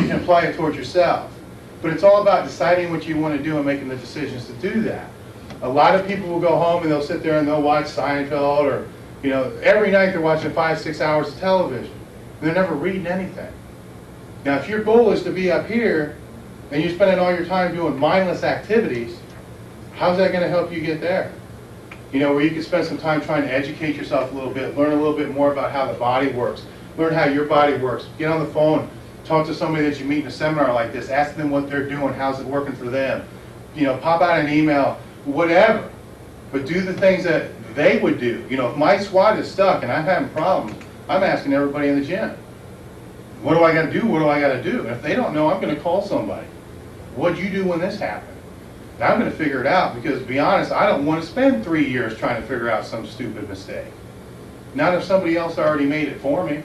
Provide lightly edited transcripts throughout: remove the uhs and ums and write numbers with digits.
you can apply it towards yourself. But it's all about deciding what you want to do and making the decisions to do that. A lot of people will go home and they'll sit there and they'll watch Seinfeld, or every night they're watching 5-6 hours of television. And they're never reading anything. Now, if your goal is to be up here and you're spending all your time doing mindless activities, how's that going to help you get there? Where you can spend some time trying to educate yourself a little bit, learn a little bit more about how the body works, learn how your body works, get on the phone, talk to somebody that you meet in a seminar like this, ask them what they're doing, how's it working for them, pop out an email, whatever. But do the things that they would do. If my squat is stuck and I'm having problems, I'm asking everybody in the gym, what do I got to do? What do I got to do? And if they don't know, I'm going to call somebody. What'd you do when this happened? And I'm going to figure it out, because to be honest, I don't want to spend 3 years trying to figure out some stupid mistake. Not if somebody else already made it for me.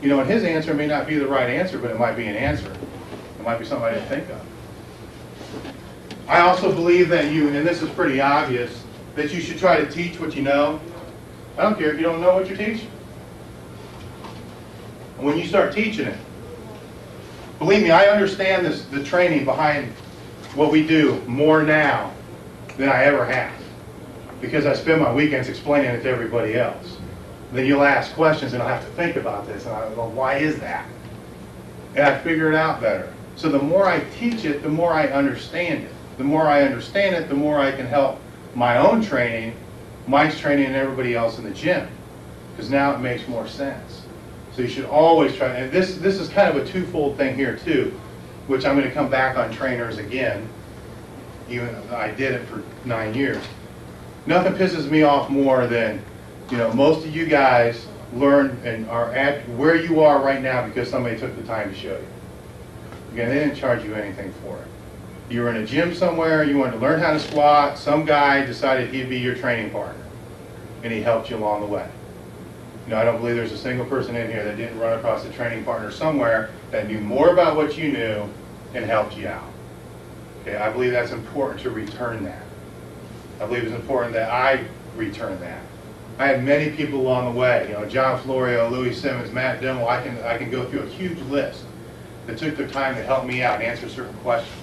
And his answer may not be the right answer, but it might be an answer. It might be something I didn't think of. I also believe that and this is pretty obvious, that you should try to teach what you know. I don't care if you don't know what you're teaching. When you start teaching it, believe me, I understand the training behind what we do more now than I ever have, because I spend my weekends explaining it to everybody else. Then you'll ask questions and I'll have to think about this, and I'll go, why is that? And I figure it out better. So the more I teach it, the more I understand it. The more I understand it, the more I can help my own training, Mike's training, and everybody else in the gym, because now it makes more sense. So you should always try, and this is kind of a twofold thing here too, which I'm going to come back on trainers again, even though I did it for 9 years. Nothing pisses me off more than, most of you guys learn and are at where you are right now because somebody took the time to show you. Again, they didn't charge you anything for it. You were in a gym somewhere, you wanted to learn how to squat, some guy decided he'd be your training partner, and he helped you along the way. I don't believe there's a single person in here that didn't run across a training partner somewhere that knew more about what you knew and helped you out. Okay, I believe that's important to return that. I believe it's important that I return that. I had many people along the way, John Florio, Louis Simmons, Matt Dimmel. I can go through a huge list that took their time to help me out and answer certain questions.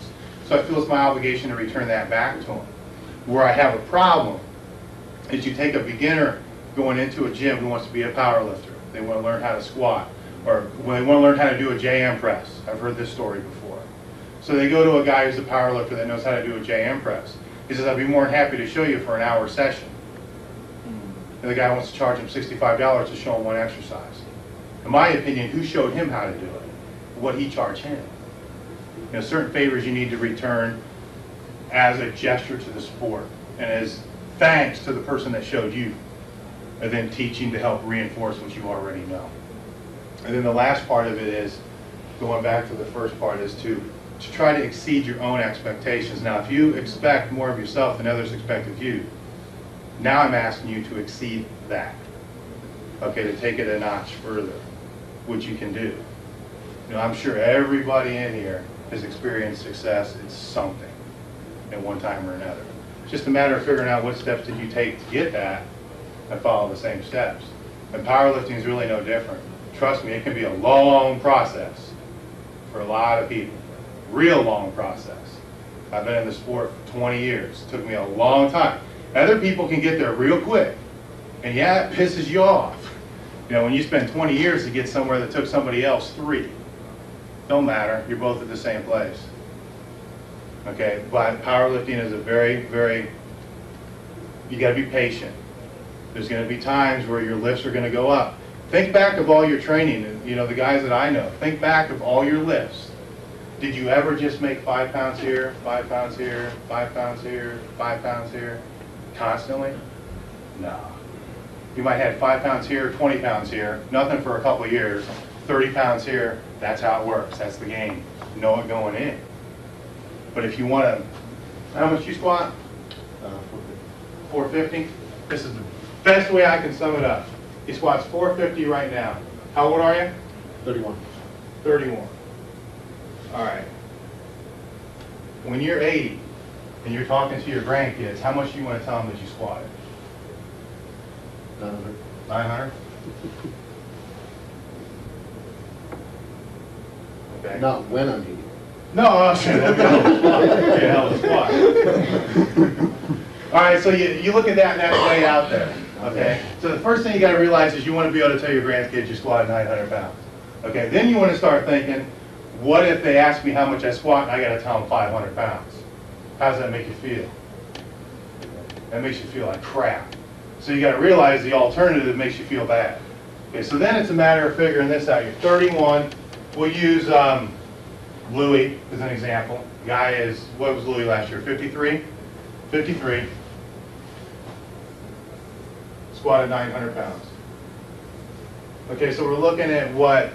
So I feel it's my obligation to return that back to them. Where I have a problem is you take a beginner going into a gym who wants to be a power lifter. They want to learn how to squat, or they want to learn how to do a JM press. I've heard this story before. So they go to a guy who's a power lifter that knows how to do a JM press. He says, I'd be more than happy to show you for an hour session. And the guy wants to charge him $65 to show him one exercise. In my opinion, who showed him how to do it? What he charged him? Certain favors you need to return as a gesture to the sport and as thanks to the person that showed you, and then teaching to help reinforce what you already know. And then the last part of it is, going back to the first part, is to try to exceed your own expectations. Now, if you expect more of yourself than others expect of you, now I'm asking you to exceed that. Okay, to take it a notch further, which you can do. I'm sure everybody in here has experienced success in something at one time or another. It's just a matter of figuring out what steps did you take to get that and follow the same steps. And powerlifting is really no different. Trust me, it can be a long process for a lot of people. Real long process. I've been in the sport for 20 years. It took me a long time. Other people can get there real quick. And yeah, it pisses you off. When you spend 20 years to get somewhere that took somebody else 3. Don't matter. You're both at the same place. Okay, but powerlifting is a very, very, you got to be patient. There's going to be times where your lifts are going to go up. Think back of all your training, the guys that I know. Think back of all your lifts. Did you ever just make 5 pounds here, 5 pounds here, 5 pounds here, 5 pounds here, constantly? No. You might have 5 pounds here, 20 pounds here, nothing for a couple of years, 30 pounds here. That's how it works. That's the game. Know it going in. But if you want to, how much you squat? 450. This is the best way I can sum it up. He squats 450 right now. How old are you? 31. 31. All right. When you're 80 and you're talking to your grandkids, how much do you want to tell them that you squatted? 900. 900? Okay? Not when I'm eating. No, that'd be a hell of a squat. All right, so you look at that and that's way out there. Okay? So the first thing you got to realize is you want to be able to tell your grandkids you squatted 900 pounds. Okay? Then you want to start thinking, what if they ask me how much I squat and I got to tell them 500 pounds? How does that make you feel? That makes you feel like crap. So you got to realize the alternative makes you feel bad. Okay, so then it's a matter of figuring this out. You're 31. We'll use Louis as an example. Guy is, what was Louis last year? 53? 53. Squatted 900 pounds. Okay, so we're looking at what?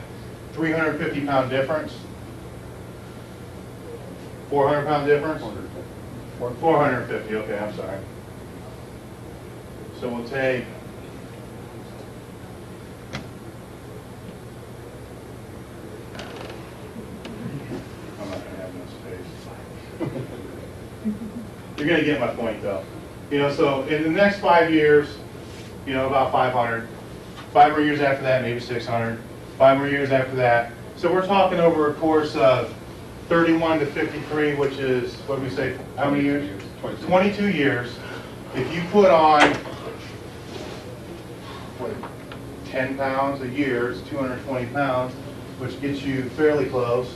350 pound difference? 400 pound difference? 450, okay, I'm sorry. So we'll take I'm not going to have no space. You're going to get my point though. You know, so in the next 5 years, you know, about 500. 5 more years after that, maybe 600. 5 more years after that. So we're talking over a course of 31 to 53, which is, what do we say, how many years? 22 years. If you put on 10 pounds a year, it's 220 pounds, which gets you fairly close.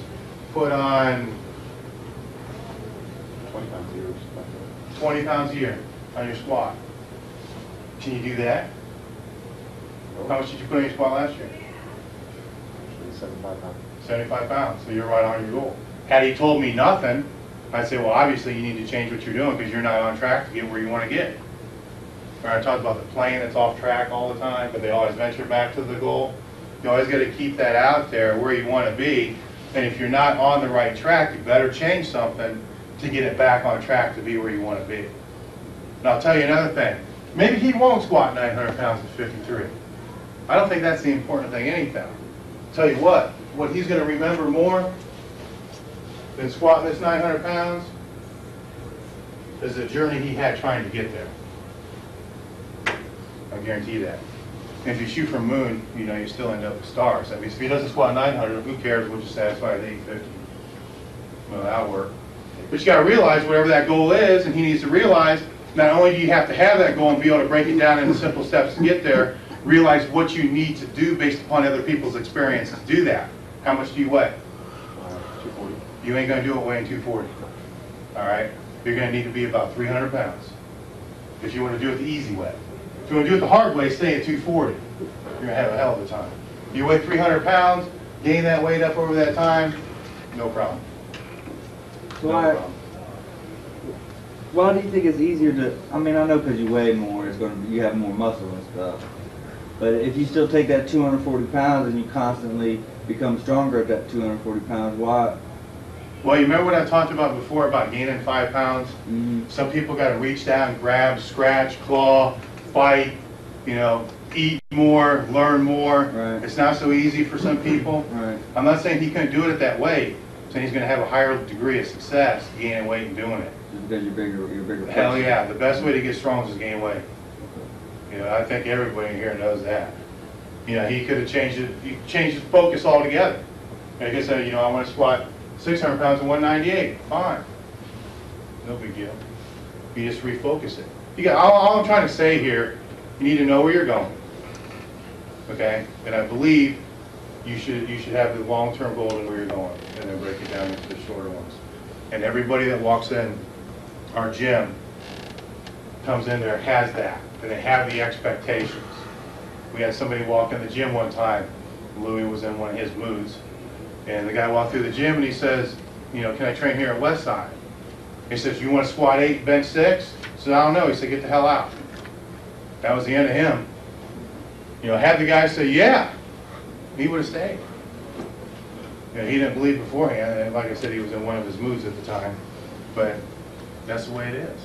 Put on 20 pounds a year. 20 pounds a year on your squat. Can you do that? How much did you put on your squat last year? 75 pounds. 75 pounds, so you're right on your goal. Had he told me nothing, I'd say, well, obviously you need to change what you're doing because you're not on track to get where you want to get. Or I talked about the plane that's off track all the time, but they always venture back to the goal. You always got to keep that out there where you want to be. And if you're not on the right track, you better change something to get it back on track to be where you want to be. And I'll tell you another thing. Maybe he won't squat 900 pounds at 53. I don't think that's the important thing anyhow. Tell you what he's going to remember more than squatting this 900 pounds is the journey he had trying to get there. I guarantee that. And if you shoot from moon, you know, you still end up with stars. That means if he doesn't squat 900, who cares? We'll just satisfy at 850. Well, that'll work. But you got to realize whatever that goal is, and he needs to realize not only do you have to have that goal and be able to break it down into simple steps to get there, realize what you need to do based upon other people's experience to do that. How much do you weigh? 240. You ain't going to do it weighing 240. All right? You're going to need to be about 300 pounds if you want to do it the easy way. If you want to do it the hard way, stay at 240. You're going to have a hell of a time. You weigh 300 pounds, gain that weight up over that time, no problem. Why do you think it's easier to, I mean, I know because you weigh more, it's going to, you have more muscle and stuff. But if you still take that 240 pounds and you constantly become stronger at that 240 pounds, why? Well, you remember what I talked about before about gaining 5 pounds? Mm-hmm. Some people got to reach down, grab, scratch, claw, fight, you know, eat more, learn more. Right. It's not so easy for some people. Right. I'm not saying he couldn't do it at that weight. I'm saying he's going to have a higher degree of success gaining weight and doing it. Just because you're bigger. Hell yeah. The best way to get strong is to gain weight. You know, I think everybody here knows that. You know, he could have changed it. He changed his focus altogether. Like I said, you know, I want to squat 600 pounds at 198. Fine. No big deal. You just refocus it. You got, all I'm trying to say here, you need to know where you're going. Okay? And I believe you should have the long-term goal of where you're going, and then break it down into the shorter ones. And everybody that walks in our gym comes in there has that, and they have the expectations. We had somebody walk in the gym one time. Louis was in one of his moods, and the guy walked through the gym and he says, you know, can I train here at Westside? He says, you want to squat 8, bench 6? I said, I don't know. He said, get the hell out. That was the end of him. You know, had the guy say, yeah, he would have stayed. You know, he didn't believe beforehand, and like I said, he was in one of his moods at the time. But that's the way it is.